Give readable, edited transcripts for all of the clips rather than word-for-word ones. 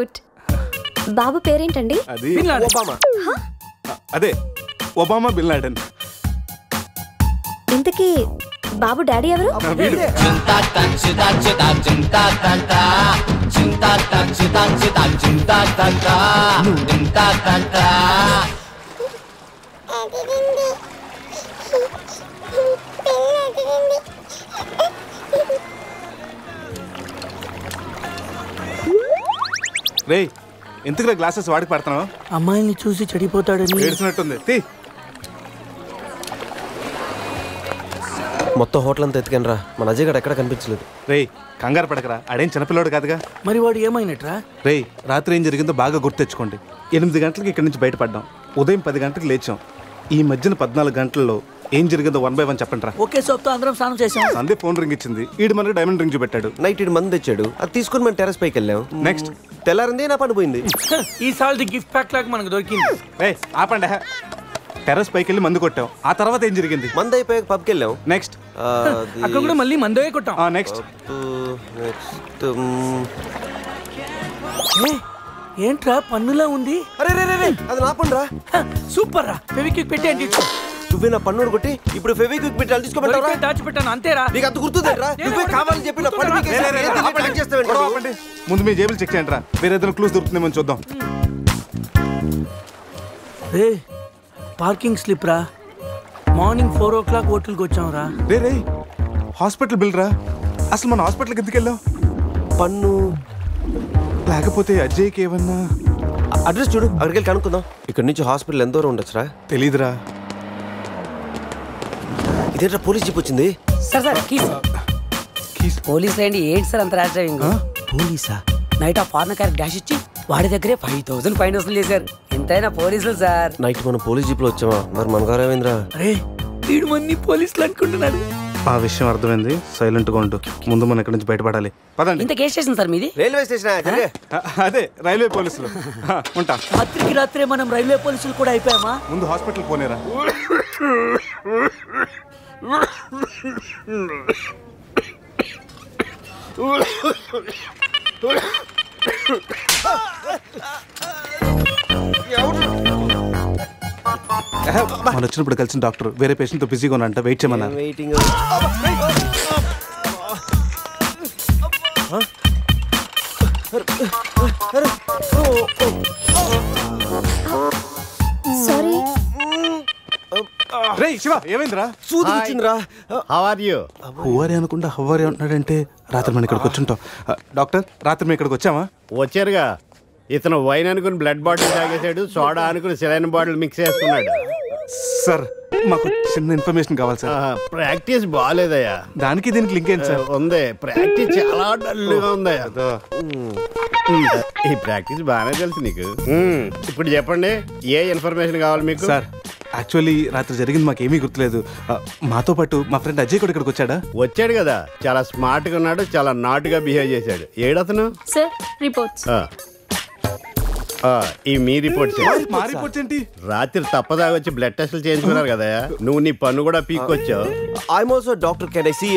Cute. బాబు పేరేంటండి? అది Obama. అదే ఒబామా బిన్ లాడెన్. ఇంతకీ బాబు డాడీ ఎవరు? రే ఎందుకు గ్లాసెస్ వాడికి పడుతున్నావు? అమ్మాయిని చూసి చెడిపోతాడని ఏడ్చినట్టుంది. మొత్తం హోటల్ అంతా ఎత్తుకెనరా, మన అజయ్ గడ ఎక్కడ కనిపించలేదు. రే కంగారు పడకరా, ఆడేం చిన్నపిల్లోడు కాదుగా. మరి వాడు ఏమైనట్రా? రే రాత్రి ఏం జరిగిందో బాగా గుర్తు తెచ్చుకోండి. 8 గంటలకు ఇక్కడి నుంచి బయటపడ్డాం, ఉదయం 10 గంటలకు లేచాం. ఈ మధ్యన 14 గంటల్లో ఏం జరిగిందో 1 by 1 చెప్పండి రా. ఒకే సోప్తో అందరం స్నానం చేసాం. సందే ఫోన్ రింగ్ ఇచ్చింది, ఈడు మనకి డైమండ్ రింగ్ చూపెట్టాడు. నైట్ ఇటు మంది తెచ్చాడు, అది తీసుకుని మనం టెర్రస్ పైకి వెళ్ళాం. నెక్స్ట్ తెల్లారింది నా పని పోయింది. ఈ సాల్ది గిఫ్ట్ ప్యాక్ లాగా మనకు దొరికింది. రే ఆపండి, టెర్రస్ పైకి వెళ్ళి మందు కొట్టాం. ఆ తర్వాత ఏం జరిగింది? మంది అయిపోయాక పబ్కి వెళ్ళాం. నెక్స్ట్ అక్కడ కూడా మళ్ళీ మందే కొట్టాం. నెక్స్ట్ ఏంట్రా పన్నులా ఉంది? అరే రే రే అది నా పని రా. సూపర్ రా, ఫెవిక్విక్ పెట్టి అంటే నువ్వే నా పన్నుడు కొట్టి ఇప్పుడు ఫెవిక్విక్ పెట్టి తీసుకోమంటావా? దాచిపెట్టాను అంతేరా. నీకు అంత గుర్తుందేట్రా? నువ్వే కావాలని చెప్పి నా పన్ను. ముందు మీ జేబులు చెక్ చేయండి రా, వేరే ఏదైనా క్లూస్ దొరుకుతుందేమో చూద్దాం. రే పార్కింగ్ స్లిప్ రా, మార్నింగ్ 4 o'clock హోటల్కి వచ్చాం రా. రే రే హాస్పిటల్ బిల్ రా. అసలు మన హాస్పిటల్కి ఎందుకు వెళ్ళాం? పన్ను లేకపోతే అజయ్కి ఏమన్నా అడ్రస్ చూడు, అక్కడికి వెళ్ళి కనుక్కుందాం. ఇక్కడ నుంచి హాస్పిటల్ ఎంత దూరం ఉండొచ్చురా? తెలీదురా. ఇదేంట్రా పోలీస్ జీప్ వచ్చింది? సార్ పోలీసులు ఏంటి సార్ అంత ర్యాష్ డ్రైవింగ్? పోలీసా? నైట్ ఆ ఫారెన్ కార్ డాష్ ఇచ్చి వాడి దగ్గరే 5,000 ఫైన్ వసూలు చేశారు. ఎంతైనా పోలీసులు సార్. నైట్ మనం పోలీస్ జీప్ లో వచ్చామా? మరి మన గారు ఏమైందిరా? అరే వీడు మన్ని పోలీసులు అనుకుంటున్నాడు. ఆ విషయం అర్థమైంది, సైలెంట్ గా ఉండు. ముందు మనం ఇక్కడి నుంచి బయటపడాలి. పదండి. ఇంత కేసు స్టేషన్ సార్ మీది? Railway station. అదే రైల్వే పోలీసులు. ఉంటా. రాత్రికి రాత్రే మనం రైల్వే పోలీసులు కూడా అయిపోయామా? ముందు హాస్పిటల్ పోనేరా. మనం వచ్చినప్పుడు కలిసిన డాక్టర్ వేరే పేషెంట్ తో బిజీగా ఉన్నంట, వెయిట్ చేయమన్నారు. వెయిటింగ్. సారీ. రే శివ ఏమైందిరా? సూది వచ్చిందిరా. హువారి అనుకుంటా హువారి అంటున్నాడంటే రాత్రి మనం ఇక్కడికి వచ్చుంటాం. డాక్టర్ రాత్రి మేము ఇక్కడికి వచ్చామా? వచ్చారుగా. ఇతను వైన్ అనుకుని బ్లడ్ బాటిల్ తాగేశాడు, సోడా అనుకుని సెలైన్ బాటిల్ మిక్స్ చేసుకున్నాడు. సార్ మాకు చిన్న ఇన్ఫర్మేషన్ కావాలి సార్. ప్రాక్టీస్ బాగాలేదయ్యా. దానికి దీనికి లింక్ ఏంటి సార్? ఉంది, ప్రాక్టీస్ చాలా డల్గా ఉందయ్యా. ఈ ప్రాక్టీస్ బాగానే తెలుసు నీకు. ఇప్పుడు చెప్పండి, ఏ ఇన్ఫర్మేషన్ కావాలి మీకు? సార్ యాక్చువల్లీ రాత్రి జరిగింది మాకేమీ గుర్తులేదు. మాతో పాటు మా ఫ్రెండ్ అజయ్ కూడా ఇక్కడికి వచ్చాడా? వచ్చాడు కదా, చాలా స్మార్ట్ గా ఉన్నాడు, చాలా నాటుగా బిహేవ్ చేశాడు. ఏడతను సార్ రిపోర్ట్స్. ఈ మీ రిపోర్ట్స్. మా రిపోర్ట్స్ ఏంటి? రాత్రి తప్పదాగా వచ్చి బ్లడ్ టెస్టులు చేయించుకున్నారు కదా, నువ్వు నీ పన్ను కూడా పీక్కొచ్చావు. I'm also doctor. Can I see?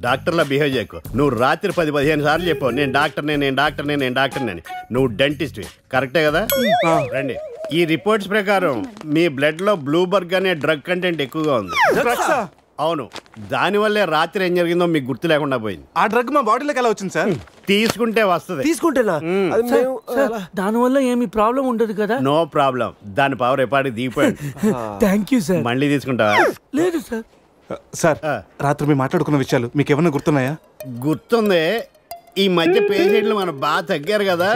డాక్టర్లా బిహేవ్ చేయకు. నువ్వు రాత్రి 10-15 సార్లు చెప్పావు నేను డాక్టర్నే, నేను డాక్టర్నే, నేను డాక్టర్నే అని. నువ్వు డెంటిస్ట్ కరెక్టే కదా? రండి. ఈ రిపోర్ట్స్ ప్రకారం మీ బ్లడ్ లో బ్లూబర్గ్ అనే డ్రగ్ కంటెంట్ ఎక్కువగా ఉంది. అవును, దానివల్లే రాత్రి ఏం జరిగిందో మీకు గుర్తు లేకుండా పోయింది. ఆ డ్రగ్ మా బాడీలోకి ఎలా వచ్చింది సార్? తీసుకుంటే వస్తుంది. తీసుకుంటేనా? దానివల్ల ఏమి ప్రాబ్లం ఉండదు కదా? No problem. దాని పవర్ ఎప్పటికి దిగిపోయింది. Thank you sir. మళ్ళీ తీసుకుంటావా? లేదు సార్. సార్ రాత్రి మేము మాట్లాడుకున్న విషయాలు మీకు ఏమన్నా గుర్తున్నాయా? గుర్తుంది. ఈ మధ్య పేషెంట్లు మనం బాగా తగ్గారు కదా.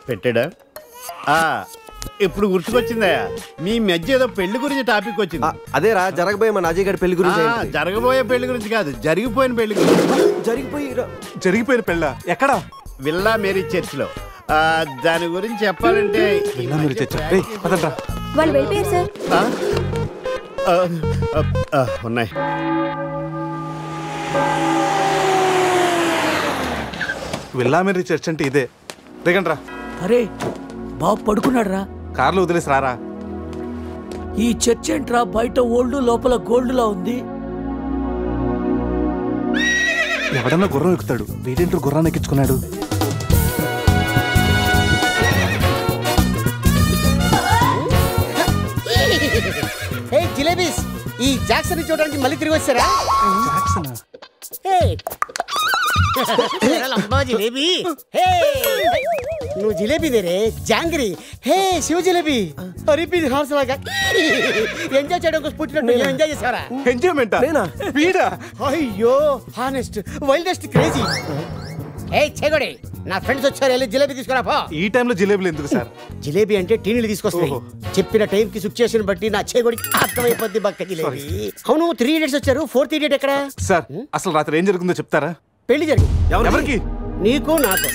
పెట్టాడా? ఇప్పుడు గుర్తుకొచ్చిందా? మీ మధ్య ఏదో పెళ్లి గురించి టాపిక్ వచ్చింది. అదేరా జరగబోయే మన అజయ్ గారి పెళ్లి గురించి. జరగబోయే పెళ్లి గురించి కాదు, జరిగిపోయిన పెళ్లి గురించి. జరిగిపోయిన పెళ్ళ ఎక్కడా? విల్లా మేరీ చర్చ్ లో. దాని గురించి చెప్పాలంటే వాళ్ళు వెళ్ళిపోయారు సార్. ఉన్నాయి. విల్లా మేరీ చర్చ్ అంటే ఇదే. దిగండి రా. అరే బాబు పడుకున్నాడు రా. కార్లో వదిలేసి రారా. ఈ చర్చ్ ఏంట్రా బయట ఓల్డ్ లోపల గోల్డ్ లా ఉంది. ఎవడన్నా గుర్రం ఎక్కుతాడు, వీడేంటో గుర్రాన్ని ఎక్కించుకున్నాడు. జిలేబీస్, ఈ జాక్సన్ చూడడానికి మళ్ళీ తిరిగి వచ్చారా? జాక్సనా? జిలేబీ, నువ్వు జిలేబీ దేరే జాంగ్రీ. హే శివ జిలేబీ, రిపీట్ హార్స్ లాగా ఎంజాయ్ చేయడం కోసం పుట్టినట్టు ఎంజాయ్ చేసావరా? ఎంజాయ్మెంట్ వీడా? అయ్యో హానెస్ట్ వైల్డెస్ట్ క్రేజీ. ఏ చెగొడి, నా ఫ్రెండ్స్ వచ్చారు, వెళ్ళి జిలేబీ తీసుకురా పో. ఈ టైంలో జిలేబులు ఎందుకు సార్? జిలేబీ అంటే టీనీలు తీసుకొస్తాయి. చెప్పిన టైం కి సిచ్యుయేషన్ బట్టి నా చేగొడికి అర్థమైపోద్ది బక్క జిలేబీ. అవును 3 idiots వచ్చారు, 4th idiot ఎక్కడ? సార్ అసలు రాత్రి ఏం జరుగుతుందో చెప్తారా? పెళ్లి జరిగింది. ఎవరికి? నీకు నాకు.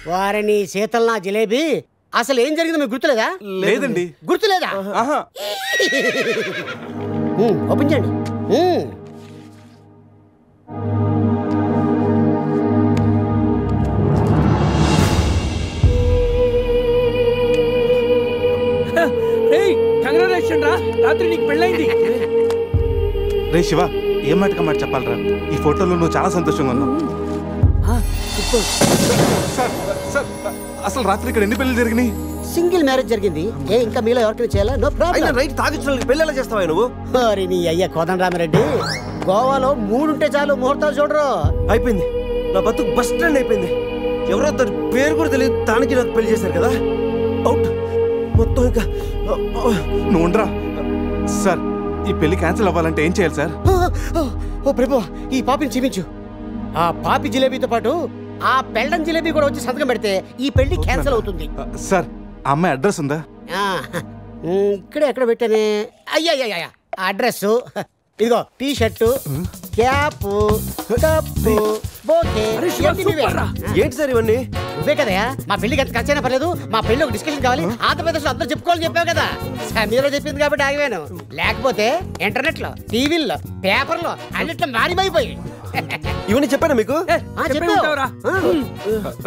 వారిని శీతల్ నా జిలేబీ, అసలు ఏం జరిగిందో మీకు గుర్తులేదా? లేదండి. గుర్తులేదా? ఆహా. ఓపెన్ చేయండి. కంగ్రాచులేషన్ రా, రాత్రి నీకు పెళ్ళైంది. రే శివ, ఏం మాటగా మాట చెప్పాలరా? ఈ ఫోటోలో నువ్వు చాలా సంతోషంగా ఉన్నావు. సార్ సార్ అసలు రాత్రి ఇక్కడ ఎన్ని పెళ్లి జరిగినాయి? సింగిల్ మ్యారేజ్ జరిగింది. ఏ ఇంకా మీలో ఎవరికైనా చేయాలా? No problem. రైట్ తాగించిన పెళ్ళి ఎలా చేస్తావా నువ్వు? మరి నీ అయ్యా కోదండరామిరెడ్డి, గోవాలో 3 ఉంటే చాలు, ముహూర్తాలు చూడరు. అయిపోయింది, నా బతుకు బస్ స్టాండ్ అయిపోయింది. ఎవరో తన పేరు కూడా తెలియదు, దానికి నాకు పెళ్లి చేశారు కదా. అవుట్ మొత్తం. ఇంకా నువ్వు ఉండరా. సార్ ఈ పెళ్లి క్యాన్సిల్ అవ్వాలంటే ఏం చేయాలి సార్? ఓ ప్రభు, ఈ పాపిని క్షమించు. ఆ పాపి జిలేబీతో పాటు ఆ పెళ్ళం జిలేబీ కూడా వచ్చి సంతకం పెడితే ఈ పెళ్లి క్యాన్సిల్ అవుతుంది. సార్ ఆ అమ్మాయి అడ్రస్ ఉందా? ఇక్కడే ఎక్కడ పెట్టానే? అయ్యా అడ్రస్ ఇదిగో, T shirt, cap, cup, bouquet. ఏంటి సార్ ఇవన్నీ? నువ్వే కదయా మా పెళ్లికి ఎంత ఖర్చైనా పర్లేదు, మా పెళ్లి ఒక డిస్కషన్ కావాలి, ఆంధ్రప్రదేశ్ లో అందరూ చెప్పుకోవాలని చెప్పావు కదా. సమీరో చెప్పింది కాబట్టి ఆగిపోయాను, లేకపోతే ఇంటర్నెట్ లో, టీవీల్లో, పేపర్లో అన్నిట్లో మారిపోయి. ఇవన్నీ చెప్పాను మీకు?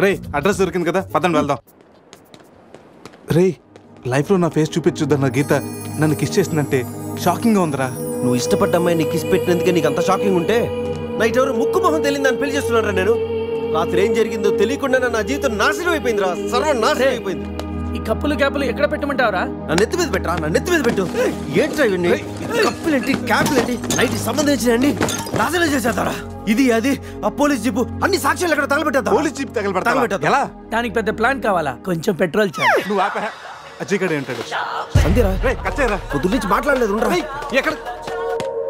రే అడ్రస్ దొరికింది కదా, పదండి వెళ్దాం. రే లైఫ్ లో నా ఫేస్ చూపించుద్దన్న గీత నన్ను కిస్ చేసిందంటే షాకింగ్ గా ఉందిరా. నువ్వు ఇష్టపడ్డ అమ్మాయి నీకు కిస్ పెట్టినందుకే నీకు అంత షాకింగ్ ఉంటే, నైట్ ఎవరు ముక్కు మొహం తెలియదు అని పెళ్లి చేస్తున్నారా? నేను రాత్రి ఏం జరిగిందో తెలియకుండా నా జీవితం నాశనం అయిపోయిందిరా, సర్వం నాశనం అయిపోయింది. ఈ కప్పులు క్యాపులు ఎక్కడ పెట్టమంటావరా? నా నెత్తి మీద పెట్టరా, నా నెత్తి మీద పెట్టు. ఏంట్రా ఇవన్నీ? కప్పులేంటి, క్యాపులేంటి, నైట్ సంబంధించినండి నాశనం చేసేద్దారా. ఇది అది ఆ పోలీస్ జీపు అన్ని సాక్ష్యాలు ఎక్కడ తగలబెట్టేద్దా? పోలీస్ జీప్ తగలబెట్టా ఎలా? దానికి పెద్ద ప్లాన్ కావాలా? కొంచెం పెట్రోల్ చాలు. నువ్వు ఆపా. అజయ్ గడే ఉంటాడు. సంధ్యరా కచ్చేరా, పొద్దు నుంచి మాట్లాడలేదు. ఎక్కడ?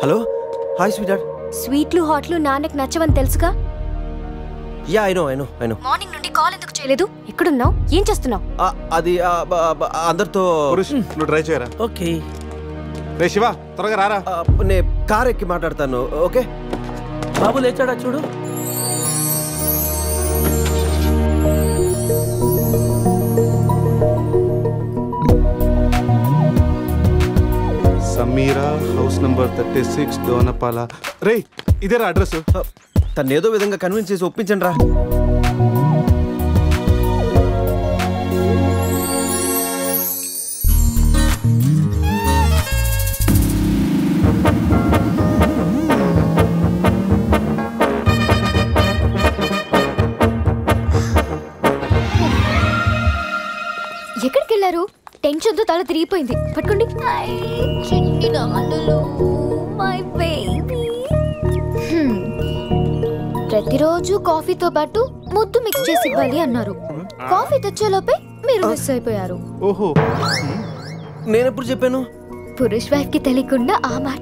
Hello, hi sweet heart. స్వీట్లు హాట్లు నాన్నకి నచ్చవని తెలుసుగా. Yeah I know. మార్నింగ్ నుండి కాల్ ఎందుకు చేయలేదు? ఎక్కడున్నావు? ఏం చేస్తున్నావు? అది అందరితో. నువ్వు ట్రై చేయరా. ఓకే. రే శివ త్వరగా రారా. నేను కార్ ఎక్కి మాట్లాడతాను. ఓకే బాబు లేచాడా చూడు. Sameera house number 36 Dona Paula. రే ఇదేరా అడ్రస్. తను ఏదో విధంగా కన్విన్స్ చేసి ఒప్పించండి రా. ఎక్కడికి వెళ్ళారు? టెన్షన్ తో తల తిరిగిపోయింది. పట్టుకోండి. ప్రతిరోజు కాఫీతో పాటు ముద్దు మిక్స్ చేసి ఇవ్వాలి అన్నారు. కాఫీ తెచ్చేలోపే మీరు మిస్ అయిపోయారు. ఓహో, నేను ఎప్పుడు చెప్పాను? పురుష్ వైఫ్ కి తెలియకుండా ఆ మాట